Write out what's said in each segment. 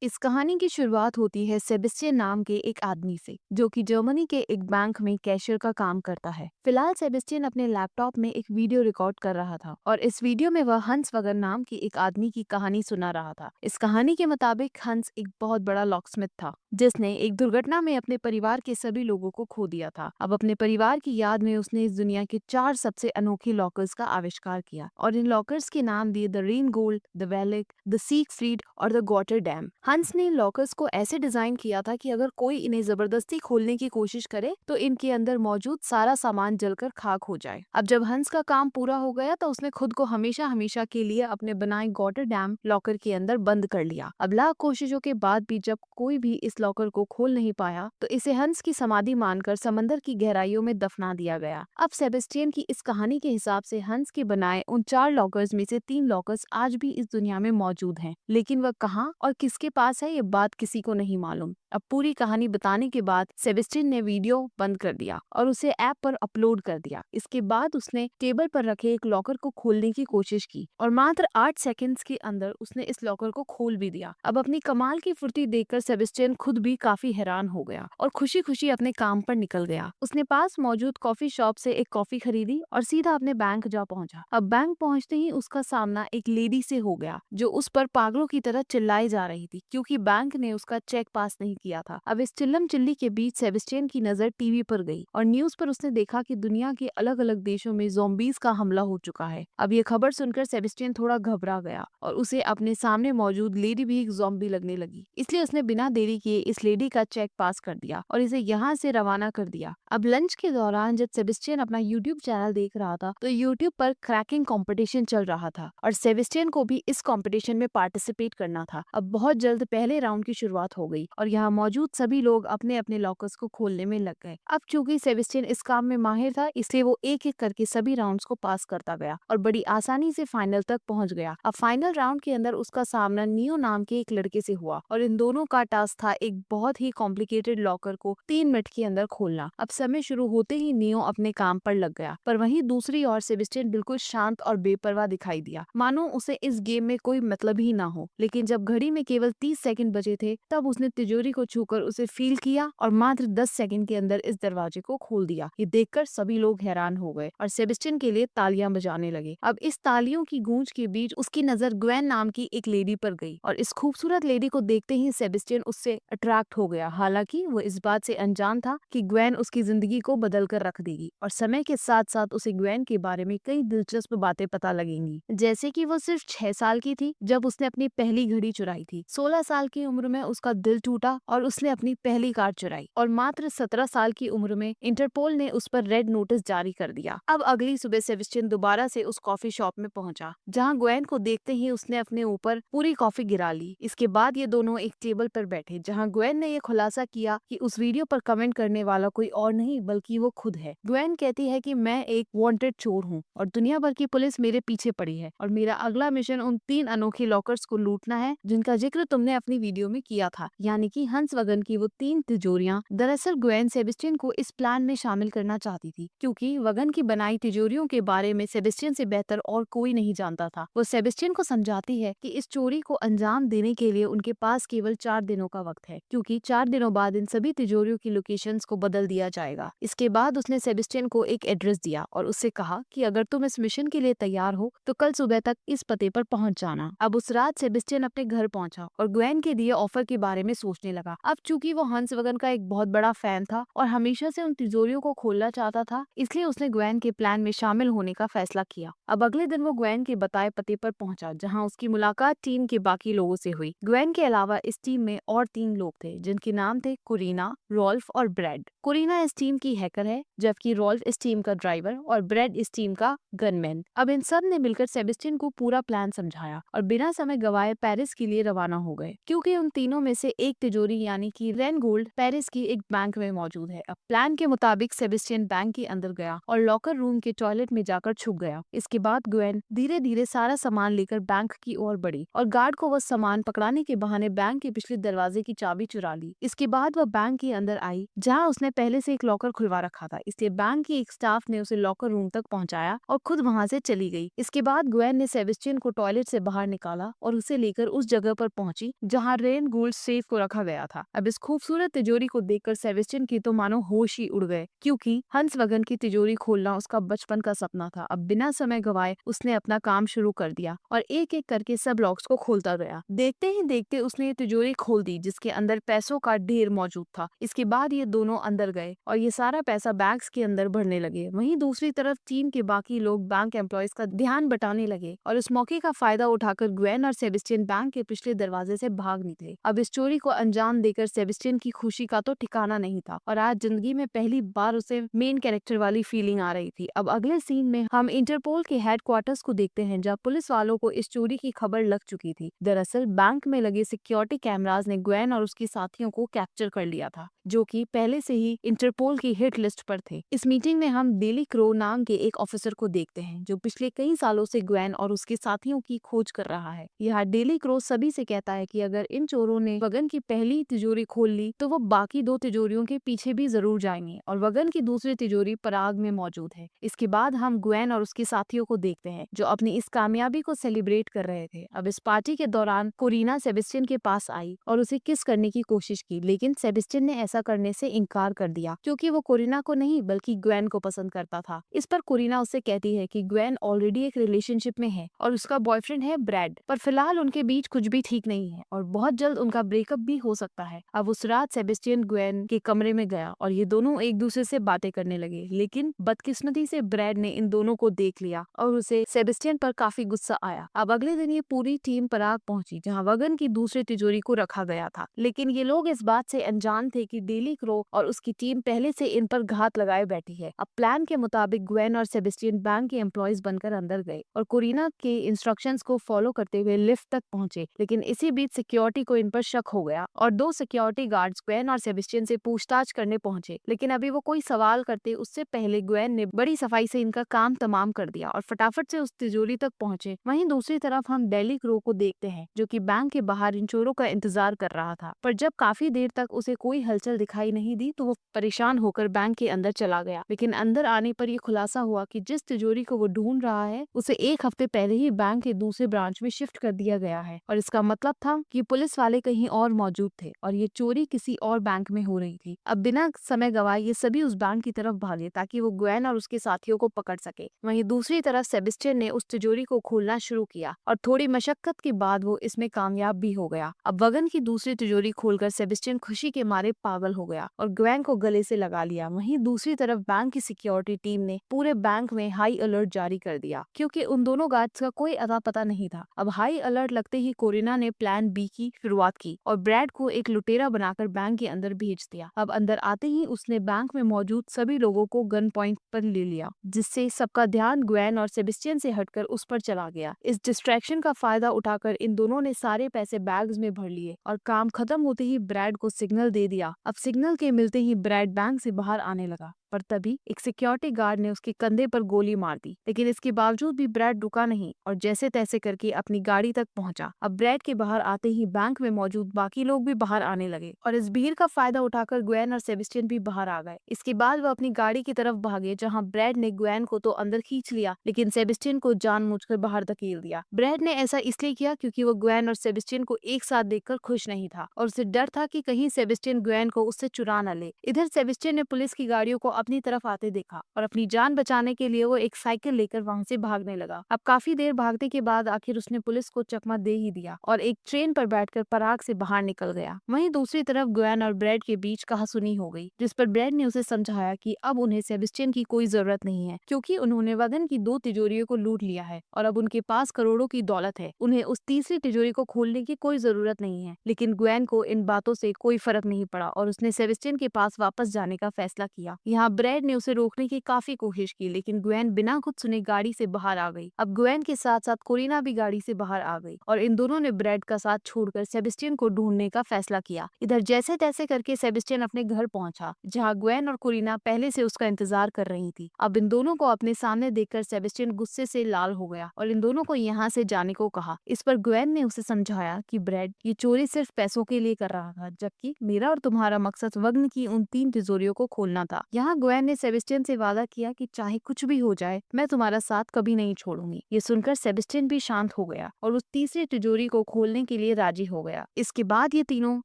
इस कहानी की शुरुआत होती है सेबेस्टियन नाम के एक आदमी से, जो कि जर्मनी के एक बैंक में कैशियर का काम करता है। फिलहाल सेबेस्टियन अपने लैपटॉप में एक वीडियो रिकॉर्ड कर रहा था और इस वीडियो में वह हंस वगन नाम की एक आदमी की कहानी सुना रहा था। इस कहानी के मुताबिक हंस एक बहुत बड़ा लॉकस्मिथ था, जिसने एक दुर्घटना में अपने परिवार के सभी लोगों को खो दिया था। अब अपने परिवार की याद में उसने इस दुनिया के 4 सबसे अनोखे लॉकर्स का आविष्कार किया और इन लॉकर्स के नाम दिए द रेन गोल्ड, द वेलिक, द सीगफ्रीड और द गॉटर डैम। हंस ने लॉकर्स को ऐसे डिजाइन किया था कि अगर कोई इन्हें जबरदस्ती खोलने की कोशिश करे तो इनके अंदर मौजूद सारा सामान जलकर खाक हो जाए। अब जब हंस का काम पूरा हो गया तो उसने खुद को हमेशा हमेशा के लिए अपने बनाए गॉटर डैम लॉकर के अंदर बंद कर लिया। अब लाख कोशिशों के बाद भी जब कोई भी इस लॉकर को खोल नहीं पाया तो इसे हंस की समाधि मानकर समंदर की गहराइयों में दफना दिया गया। अब सेबेस्टियन की इस कहानी के हिसाब से हंस के बनाए उन 4 लॉकर्स में से 3 लॉकर्स आज भी इस दुनिया में मौजूद हैं, लेकिन वह कहाँ और किसके पास है ये बात किसी को नहीं मालूम। अब पूरी कहानी बताने के बाद सेबेस्टियन ने वीडियो बंद कर दिया और उसे ऐप पर अपलोड कर दिया। इसके बाद उसने टेबल पर रखे एक लॉकर को खोलने की कोशिश की और मात्र 8 सेकंड्स के अंदर उसने इस लॉकर को खोल भी दिया। अब अपनी कमाल की फुर्ती देखकर सेबेस्टियन खुद भी काफी हैरान हो गया और खुशी खुशी अपने काम पर निकल गया। उसने पास मौजूद कॉफी शॉप से एक कॉफी खरीदी और सीधा अपने बैंक जा पहुंचा। अब बैंक पहुंचते ही उसका सामना एक लेडी से हो गया, जो उस पर पागलों की तरह चिल्लाई जा रही थी क्योंकि बैंक ने उसका चेक पास नहीं किया था। अब इस चिल्लम चिल्ली के बीच सेबेस्टियन की नजर टीवी पर गई और न्यूज पर उसने देखा कि दुनिया के अलग अलग देशों में ज़ॉम्बीज का हमला हो चुका है। अब ये खबर सुनकर सेबेस्टियन थोड़ा घबरा गया और उसे अपने सामने मौजूद लेडी भी एक ज़ॉम्बी लगने लगी। इसलिए उसने बिना देरी किए इस लेडी का चेक पास कर दिया और इसे यहाँ से रवाना कर दिया। अब लंच के दौरान जब सेबेस्टियन अपना यूट्यूब चैनल देख रहा था तो यूट्यूब पर क्रैकिंग कंपटीशन चल रहा था और सेबेस्टियन को भी इस कंपटीशन में पार्टिसिपेट करना था। अब बहुत जल्द पहले राउंड की शुरुआत हो गई और यहाँ मौजूद सभी लोग अपने अपने लॉकर्स को खोलने में लग गए। अब चूंकि सेबेस्टियन इस काम में माहिर था, इसलिए वो एक एक करके सभी राउंड्स को पास करता गया और बड़ी आसानी से फाइनल तक पहुंच गया। अब फाइनल राउंड के अंदर उसका सामना नियो नाम के एक लड़के से हुआ और इन दोनों का टास्क था एक बहुत ही कॉम्प्लिकेटेड लॉकर को 3 मिनट के अंदर खोलना। अब समय शुरू होते ही नियो अपने काम पर लग गया, पर वहीं दूसरी ओर सेबेस्टियन बिल्कुल शांत और बेपरवाह दिखाई दिया, मानो उसे इस गेम में कोई मतलब ही ना हो। लेकिन जब घड़ी में केवल 30 सेकंड बचे थे तब उसने तिजोरी को छूकर उसे फील किया और मात्र 10 सेकंड के अंदर इस दरवाजे को खोल दिया। ये देखकर सभी लोग हैरान हो गए और सेबेस्टियन के लिए तालियां बजाने लगे। अब इस तालियों की गूंज के बीच उसकी नजर ग्वेन नाम की एक लेडी पर गई और इस खूबसूरत लेडी को देखते ही सेबेस्टियन उससे अट्रैक्ट हो गया। हालांकि वो इस बात से अनजान था कि ग्वेन उसकी जिंदगी को बदल कर रख देगी और समय के साथ साथ उसे ग्वेन के बारे में कई दिलचस्प बातें पता लगेंगी, जैसे कि वो सिर्फ 6 साल की थी जब उसने अपनी पहली घड़ी चुराई थी, 16 साल की उम्र में उसका दिल टूटा और उसने अपनी पहली कार चुराई और मात्र 17 साल की उम्र में इंटरपोल ने उस पर रेड नोटिस जारी कर दिया। अब अगली सुबह सेबेस्टियन दोबारा से उस कॉफी शॉप में पहुंचा, जहां ग्वेन को देखते ही उसने अपने ऊपर पूरी कॉफी गिरा ली। इसके बाद ये दोनों एक टेबल पर बैठे, जहां ग्वेन ने ये खुलासा किया कि उस वीडियो पर कमेंट करने वाला कोई और नहीं बल्कि वो खुद है। ग्वेन कहती है कि मैं एक वांटेड चोर हूँ और दुनिया भर की पुलिस मेरे पीछे पड़ी है और मेरा अगला मिशन उन 3 अनोखे लॉकर्स को लूटना है जिनका जिक्र तुमने अपनी वीडियो में किया था, यानी कि हंस वगन की वो 3 तिजोरियां। दरअसल ग्वेन सेबेस्टियन को इस प्लान में शामिल करना चाहती थी क्योंकि वगन की बनाई तिजोरियों के बारे में सेबेस्टियन से बेहतर और कोई नहीं जानता था। वो सेबेस्टियन को समझाती है कि इस चोरी को अंजाम देने के लिए उनके पास केवल 4 दिनों का वक्त है, क्योंकि 4 दिनों बाद इन सभी तिजोरियों की लोकेशंस को बदल दिया जाएगा। इसके बाद उसने सेबेस्टियन को एक एड्रेस दिया और उससे कहा कि अगर तुम इस मिशन के लिए तैयार हो तो कल सुबह तक इस पते पर पहुंच जाना। अब उस रात सेबेस्टियन अपने घर पहुंचा और ग्वेन के दिए ऑफर के बारे में सोचने लगा। अब चूंकि वो हंस वगन का एक बहुत बड़ा फैन था और हमेशा से उन तिजोरियों को खोलना चाहता था, इसलिए उसने ग्वेन के प्लान में शामिल होने का फैसला किया। अब अगले दिन वो ग्वेन के बताए पते पर पहुंचा, जहां उसकी मुलाकात टीम के बाकी लोगों से हुई। ग्वेन के अलावा इस टीम में और 3 लोग थे जिनके नाम थे कोरिना, रोल्फ और ब्रेड। कोरिना इस टीम की हैकर है, जबकि रोल्फ इस टीम का ड्राइवर और ब्रेड इस टीम का गनमैन। अब इन सब ने मिलकर सेबेस्टियन को पूरा प्लान समझाया और बिना समय गवाए पेरिस के लिए रवाना हो गए, क्योंकि उन तीनों में से एक तिजोरी यानी कि रेन गोल्ड पेरिस की एक बैंक में मौजूद है। अब प्लान के मुताबिक सेबेस्टियन बैंक के अंदर गया और लॉकर रूम के टॉयलेट में जाकर छुप गया। इसके बाद ग्वेन धीरे धीरे सारा सामान लेकर बैंक की ओर बढ़ी और गार्ड को वो सामान पकड़ाने के बहाने बैंक के पिछले दरवाजे की चाबी चाबी चुरा ली। इसके बाद वह बैंक के अंदर आई जहाँ उसने पहले से एक लॉकर खुलवा रखा था, इसलिए बैंक की एक स्टाफ ने उसे लॉकर रूम तक पहुंचाया और खुद वहां से चली गई। इसके बाद ग्वेन ने सेबेस्टियन को टॉयलेट से बाहर निकाला और उसे लेकर उस जगह पर पहुंची जहां रेन गोल्ड सेफ को रखा गया था। अब इस खूबसूरत तिजोरी को देखकर सेबेस्टियन की तो मानो होश ही उड़ गए, क्योंकि हंस वगन की तिजोरी खोलना उसका बचपन का सपना था। अब बिना समय गवाए उसने अपना काम शुरू कर दिया और एक एक करके सब लॉक्स को खोलता गया। देखते ही देखते उसने ये तिजोरी खोल दी जिसके अंदर पैसों का ढेर मौजूद था। इसके बाद ये दोनों अंदर गए और ये सारा पैसा बैग्स के अंदर भरने लगे। वहीं दूसरी तरफ टीम के बाकी लोग बैंक एम्प्लॉयज का ध्यान बटाने लगे और इस मौके का फायदा उठाकर ग्वेन और सेबेस्टियन बैंक के पिछले दरवाजे से भाग निकले। अब इस चोरी को अंजाम देकर सेबेस्टियन की खुशी का तो ठिकाना नहीं था और आज जिंदगी में पहली बार उसे मेन कैरेक्टर वाली फीलिंग आ रही थी। अब अगले सीन में हम इंटरपोल के हेडक्वार्टर्स को देखते हैं जहाँ पुलिस वालों को इस चोरी की खबर लग चुकी थी। दरअसल बैंक में लगे सिक्योरिटी कैमरास ने ग्वेन और उसके साथियों को कैप्चर कर लिया था, जो कि पहले से ही इंटरपोल की हिट लिस्ट पर थे। इस मीटिंग में हम डेली क्रो नाम के एक ऑफिसर को देखते हैं जो पिछले कई सालों से ग्वेन और उसके साथियों की खोज कर रहा है। यहाँ डेली क्रो सभी से कहता है कि अगर इन चोरों ने वगन की पहली तिजोरी खोल ली तो वो बाकी दो तिजोरियों के पीछे भी जरूर जाएंगे और वगन की दूसरी तिजोरी पराग में मौजूद है। इसके बाद हम ग्वेन और उसके साथियों को देखते हैं जो अपनी इस कामयाबी को सेलिब्रेट कर रहे थे। अब इस पार्टी के दौरान कोरिना सेबेस्टियन के पास आई और उसे किस करने की कोशिश की, लेकिन सेबेस्टियन ने ऐसा करने से इनकार कर दिया क्योंकि वो कोरिना को नहीं बल्कि ग्वेन को पसंद करता था। इस पर कोरिना उससे कहती है कि ग्वेन ऑलरेडी एक रिलेशनशिप में है और उसका बॉयफ्रेंड है ब्रैड, पर फिलहाल उनके बीच कुछ भी ठीक नहीं है और बहुत जल्द उनका ब्रेकअप भी हो सकता है। अब उस रात सेबेस्टियन ग्वेन के कमरे में गया और ये दोनों एक दूसरे से बातें करने लगे, लेकिन बदकिस्मती से ब्रैड ने इन दोनों को देख लिया और उसे सेबेस्टियन पर काफी गुस्सा आया। अब अगले दिन ये पूरी टीम पराग पहुंची जहां वगन की दूसरी तिजोरी को रखा गया था, लेकिन ये लोग इस बात से अनजान थे कि डेली क्रो और उसकी टीम पहले से इन पर घात लगाए बैठी है। अब प्लान के मुताबिक ग्वेन और सेबेस्टियन बैंक के एम्प्लॉयज बनकर अंदर गए और कोरिना के इंस्ट्रक्शंस को फॉलो करते हुए लिफ्ट तक पहुंचे, लेकिन इसी बीच सिक्योरिटी को इन पर शक हो गया और दो सिक्योरिटी गार्ड्स ग्वेन और सेबेस्टियन से पूछताछ करने पहुंचे, लेकिन अभी वो कोई सवाल करते उससे पहले ग्वेन ने बड़ी सफाई से इनका काम तमाम कर दिया और फटाफट से उस तिजोरी तक पहुंचे। वहीं दूसरी तरफ हम डेली क्रो को देखते हैं जो कि बैंक के बाहर इन चोरों का इंतजार कर रहा था, पर जब काफी देर तक उसे कोई हलचल दिखाई नहीं दी तो वो परेशान होकर बैंक के अंदर चला गया। लेकिन अंदर आने पर यह खुलासा हुआ कि जिस तिजोरी को वो ढूंढ रहा है उसे एक हफ्ते पहले ही बैंक के दूसरे ब्रांच में शिफ्ट कर दिया गया है और इसका मतलब था कि पुलिस वाले कहीं और मौजूद थे और ये चोरी किसी और बैंक में हो रही थी। अब बिना समय गवाए ये सभी उस बैंक की तरफ भागे ताकि वो ग्वेन और उसके साथियों को पकड़ सके। वहीं दूसरी तरफ सेबेस्टियन ने उस तिजोरी को खोलना शुरू किया और थोड़ी मशक्कत के बाद वो इसमें कामयाब भी हो गया। अब वगन की दूसरी तिजोरी खोलकर सेबेस्टियन खुशी के मारे पागल हो गया और ग्वेन को गले से लगा लिया। वहीं दूसरी तरफ बैंक की सिक्योरिटी टीम ने पूरे बैंक में हाई अलर्ट जारी कर दिया क्योंकि उन दोनों गार्ड्स का कोई अता पता नहीं था। अब हाई अलर्ट लगते ही कोरिना ने प्लान बी की शुरुआत की और ब्रैड को एक लुटेरा बनाकर बैंक के अंदर भेज दिया। अब अंदर आते ही उसने बैंक में मौजूद सभी लोगों को गन पॉइंट पर ले लिया, जिससे सबका ध्यान ग्वेन और सेबेस्टियन से हटकर उस पर चला गया। इस डिस्ट्रैक्शन का फायदा उठाकर इन दोनों ने सारे पैसे बैग्स में भर लिए और काम खत्म होते ही ब्रैड को सिग्नल दे दिया। अब सिग्नल के मिलते ही ब्रैड बैंक से बाहर आने लगा, पर तभी एक सिक्योरिटी गार्ड ने उसके कंधे पर गोली मार दी, लेकिन इसके बावजूद भी ब्रैड रुका नहीं और जैसे तैसे करके अपनी गाड़ी तक पहुंचा। अब ब्रैड के बाहर आते ही बैंक में मौजूद बाकी लोग भी बाहर आने लगे और इस भीड़ का फायदा उठाकर ग्वेन और सेबेस्टियन भी बाहर आ गए। इसके बाद वो अपनी गाड़ी की तरफ भागे जहाँ ब्रैड ने ग्वेन को तो अंदर खींच लिया, लेकिन सेबेस्टियन को जानबूझकर बाहर धकेल दिया। ब्रैड ने ऐसा इसलिए किया क्योंकि वो ग्वेन और सेबेस्टियन को एक साथ देखकर खुश नहीं था और उसे डर था कि कहीं सेबेस्टियन ग्वेन को उससे चुरा न ले। इधर सेबेस्टियन ने पुलिस की गाड़ियों को अपनी तरफ आते देखा और अपनी जान बचाने के लिए वो एक साइकिल लेकर वहां से भागने लगा। अब काफी देर भागने के बाद आखिर उसने पुलिस को चकमा दे ही दिया और एक ट्रेन पर बैठकर पराग से बाहर निकल गया। वहीं दूसरी तरफ ग्वेन और ब्रैड के बीच कहासुनी हो गई, जिस पर ब्रैड ने उसे समझाया कि अब उन्हें सेबेस्टियन की कोई जरूरत नहीं है क्योंकि उन्होंने वगन की दो तिजोरियों को लूट लिया है और अब उनके पास करोड़ों की दौलत है। उन्हें उस तीसरी तिजोरी को खोलने की कोई जरूरत नहीं है। लेकिन ग्वेन को इन बातों से कोई फर्क नहीं पड़ा और उसने सेबेस्टियन के पास वापस जाने का फैसला किया। यहाँ अब ब्रैड ने उसे रोकने की काफी कोशिश की, लेकिन ग्वेन बिना कुछ सुने गाड़ी से बाहर आ गई। अब ग्वेन के साथ साथ कोरिना भी गाड़ी से बाहर आ गई और इन दोनों ने ब्रैड का साथ छोड़कर सेबेस्टियन को ढूंढने का फैसला किया। इधर जैसे तैसे करके सेबेस्टियन अपने घर पहुंचा, जहां ग्वेन और कोरिना पहले से उसका इंतजार कर रही थी। अब इन दोनों को अपने सामने देखकर सेबेस्टियन गुस्से से लाल हो गया और इन दोनों को यहाँ से जाने को कहा। इस पर ग्वेन ने उसे समझाया कि ब्रैड ये चोरी सिर्फ पैसों के लिए कर रहा था, जबकि मेरा और तुम्हारा मकसद वग्न की उन 3 तिजोरियों को खोलना था। यहाँ ग्वेन ने सेबेस्टियन से वादा किया कि चाहे कुछ भी हो जाए, मैं तुम्हारा साथ कभी नहीं छोड़ूंगी। ये सुनकर सेबेस्टियन भी शांत हो गया और उस तीसरी तिजोरी को खोलने के लिए राजी हो गया। इसके बाद ये तीनों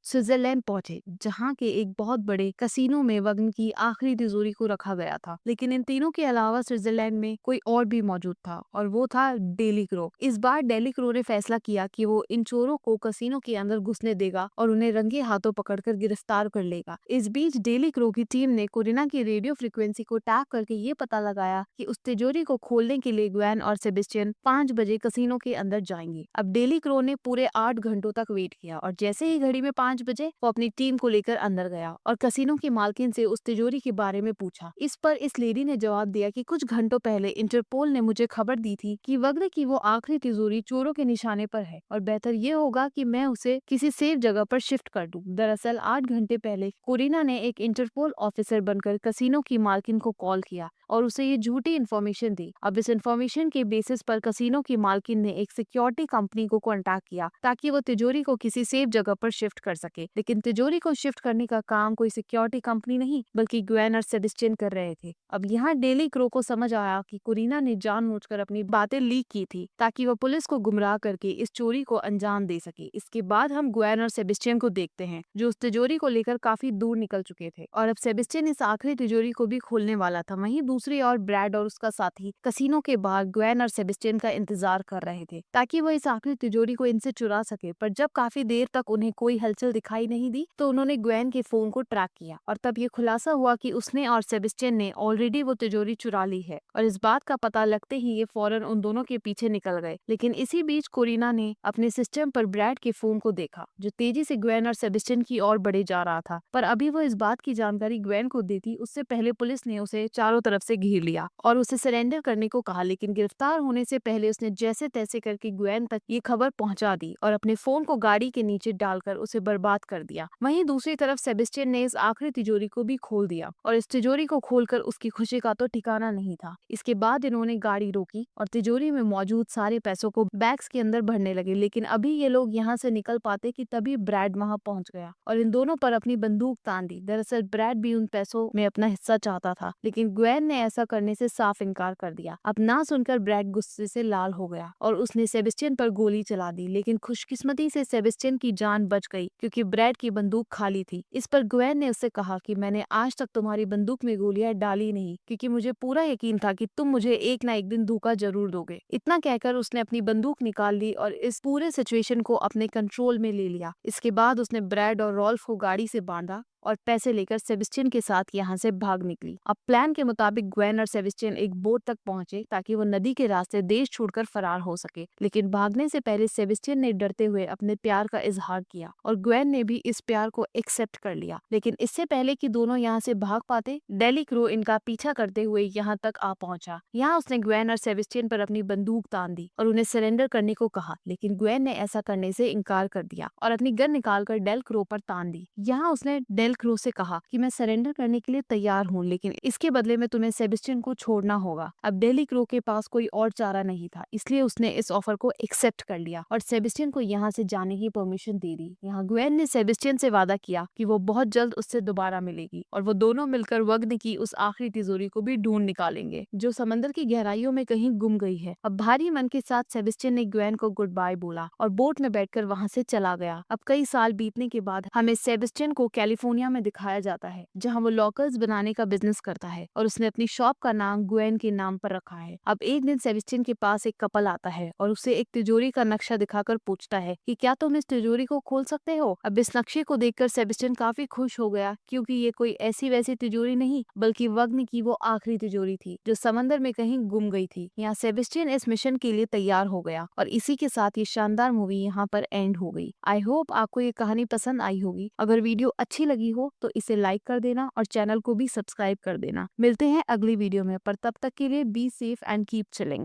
स्विट्जरलैंड पहुंचे, जहाँ के एक बहुत बड़े कसिनो में वग्न की आखिरी तिजोरी को रखा गया था। लेकिन इन तीनों के अलावा स्विट्जरलैंड में कोई और भी मौजूद था और वो था डेली क्रो। इस बार डेली क्रो ने फैसला किया कि वो इन चोरों को कसिनो के अंदर घुसने देगा और उन्हें रंगे हाथों पकड़कर गिरफ्तार कर लेगा। इस बीच डेली क्रो की टीम ने कोरिना की रेडियो फ्रिक्वेंसी को टैप करके ये पता लगाया कि उस तिजोरी को खोलने के लिए ग्वेन और सेबेस्टियन 5 बजे कसिनो के अंदर जाएंगे। अब डेली क्रो ने पूरे 8 घंटों तक वेट किया और जैसे ही घड़ी में 5 बजे वो अपनी टीम को लेकर अंदर गया और कसिनो की मालकिन से उस तिजोरी के बारे में पूछा। इस पर इस लेडी ने जवाब दिया कि कुछ घंटों पहले इंटरपोल ने मुझे खबर दी थी कि वग्न की वो आखिरी तिजोरी चोरों के निशाने पर है और बेहतर ये होगा कि मैं उसे किसी सेफ जगह पर शिफ्ट कर दूं। दरअसल 8 घंटे पहले कोरिना ने एक इंटरपोल ऑफिसर बनकर कसिनो की मालकिन को कॉल किया और उसे ये झूठी इन्फॉर्मेशन दी। अब इस इन्फॉर्मेशन के बेसिस पर कसिनो की मालकिन ने एक सिक्योरिटी कंपनी को कांटेक्ट किया ताकि वो तिजोरी को किसी सेफ जगह पर शिफ्ट कर सके। लेकिन तिजोरी को शिफ्ट करने का काम कोई सिक्योरिटी कंपनी नहीं बल्कि ग्वेन और सेबेस्टियन कर रहे थे। अब यहाँ डेली क्रो को समझ आया कि कोरिना ने जानबूझकर अपनी बातें लीक की थी ताकि वो पुलिस को गुमराह करके इस चोरी को अंजाम दे सके। इसके बाद हम ग्वेन और सेबेस्टियन को देखते हैं, जो उस तिजोरी को लेकर काफी दूर निकल चुके थे और अब सेबेस्टियन इस आखिरी तिजोरी को भी खोलने वाला था। वहीं दूसरी ओर ब्रैड और उसका साथी कसिनो के बाहर ग्वेन और सेबेस्टियन का इंतजार कर रहे थे ताकि वो इस आखिरी तिजोरी को इनसे चुरा सके। पर जब काफी देर तक उन्हें कोई हलचल दिखाई नहीं दी तो उन्होंने ग्वेन के फोन को ट्रैक किया और तब ये खुलासा हुआ कि उसने और सेबेस्टियन ने ऑलरेडी वो तिजोरी चुरा ली है और इस बात का पता लगते ही ये फौरन उन दोनों के पीछे निकल गए। लेकिन इसी बीच कोरिना ने अपने सिस्टम पर ब्रैड के फोन को देखा, जो तेजी से ग्वेन और सेबेस्टियन की ओर बढ़े जा रहा था। पर अभी वो इस बात की जानकारी ग्वेन को देती उससे पहले पुलिस ने उसे चारों तरफ से घेर लिया और उसे सरेंडर करने को कहा। लेकिन गिरफ्तार होने से पहले उसने जैसे तैसे करके ग्वेन तक ये खबर पहुंचा दी और अपने फोन को गाड़ी के नीचे डालकर उसे बर्बाद कर दिया। वहीं दूसरी तरफ सेबेस्टियन ने इस आखिरी तिजोरी को भी खोल दिया और इस तिजोरी को खोलकर उसकी खुशी का तो ठिकाना नहीं था। इसके बाद इन्होंने गाड़ी रोकी और तिजोरी में मौजूद सारे पैसों को बैग्स के अंदर भरने लगे। लेकिन अभी ये लोग यहाँ से निकल पाते कि तभी ब्रैड वहाँ पहुंच गया और इन दोनों पर अपनी बंदूक तान दी। दरअसल ब्रैड भी उन पैसों में अपना हिस्सा चाहता था, लेकिन ग्वेन ने ऐसा करने से साफ इनकार कर दिया। अब ना सुनकर ब्रैड गुस्से से लाल हो गया और उसने सेबेस्टियन पर गोली चला दी। लेकिन खुशकिस्मती से सेबेस्टियन की जान बच गई क्योंकि ब्रैड की बंदूक खाली थी। इस पर ग्वेन ने उससे कहा कि मैंने आज तक तुम्हारी बंदूक में गोलियां डाली नहीं, क्योंकि मुझे पूरा यकीन था कि तुम मुझे एक ना एक दिन धोखा जरूर दोगे। इतना कहकर उसने अपनी बंदूक निकाल ली और इस पूरे सिचुएशन को अपने कंट्रोल में ले लिया। इसके बाद उसने ब्रैड और रॉल्फ को गाड़ी से बांधा और पैसे लेकर सेबेस्टियन के साथ यहाँ से भाग निकली। अब प्लान के मुताबिक ग्वेन और सेबेस्टियन एक बोट तक पहुंचे ताकि वो नदी के रास्ते देश छोड़कर फरार हो सके। लेकिन भागने से पहले सेबेस्टियन ने डरते हुए अपने प्यार का इजहार किया और ग्वेन ने भी इस प्यार को एक्सेप्ट कर लिया। लेकिन इससे पहले कि दोनों यहाँ से भाग पाते, डेली क्रो इनका पीछा करते हुए यहाँ तक आ पहुंचा। यहाँ उसने ग्वेन और सेबेस्टियन पर अपनी बंदूक तान दी और उन्हें सरेंडर करने को कहा, लेकिन ग्वेन ने ऐसा करने से इनकार कर दिया और अपनी गन निकालकर डेल क्रो पर तान दी। यहाँ उसने डेल क्रो से कहा कि मैं सरेंडर करने के लिए तैयार हूँ, लेकिन इसके बदले में तुम्हें सेबेस्टियन को छोड़ना होगा। अब डेली क्रो के पास कोई और चारा नहीं था, इसलिए उसने इस ऑफर को एक्सेप्ट कर लिया और सेबेस्टियन को यहाँ से जाने की परमिशन दे दी। यहाँ ग्वेन ने सेबेस्टियन से वादा किया कि वो बहुत जल्द उससे दोबारा मिलेगी और वो दोनों मिलकर वग्न की उस आखिरी तिजोरी को भी ढूंढ निकालेंगे, जो समंदर की गहराइयों में कहीं गुम गई है। अब भारी मन के साथ सेबेस्टियन ने ग्वेन को गुड बाय बोला और बोट में बैठकर वहाँ से चला गया। अब कई साल बीतने के बाद हमें सेबेस्टियन को कैलिफोर्निया में दिखाया जाता है, जहाँ वो लॉकर्स बनाने का बिजनेस करता है और उसने अपनी शॉप का नाम ग्वेन के नाम पर रखा है। अब एक दिन सेबेस्टियन के पास एक कपल आता है और उसे एक तिजोरी का नक्शा दिखाकर पूछता है कि क्या तुम इस तिजोरी को खोल सकते हो। अब इस नक्शे को देखकर सेबेस्टियन काफी खुश हो गया, क्योंकि ये कोई ऐसी वैसी तिजोरी नहीं बल्कि वग्न की वो आखिरी तिजोरी थी जो समंदर में कहीं गुम गई थी। यहाँ सेबेस्टियन इस मिशन के लिए तैयार हो गया और इसी के साथ ये शानदार मूवी यहाँ पर एंड हो गई। आई होप आपको ये कहानी पसंद आई होगी। अगर वीडियो अच्छी लगी हो तो इसे लाइक कर देना और चैनल को भी सब्सक्राइब कर देना। मिलते हैं अगली वीडियो में, पर तब तक के लिए be safe and keep chilling.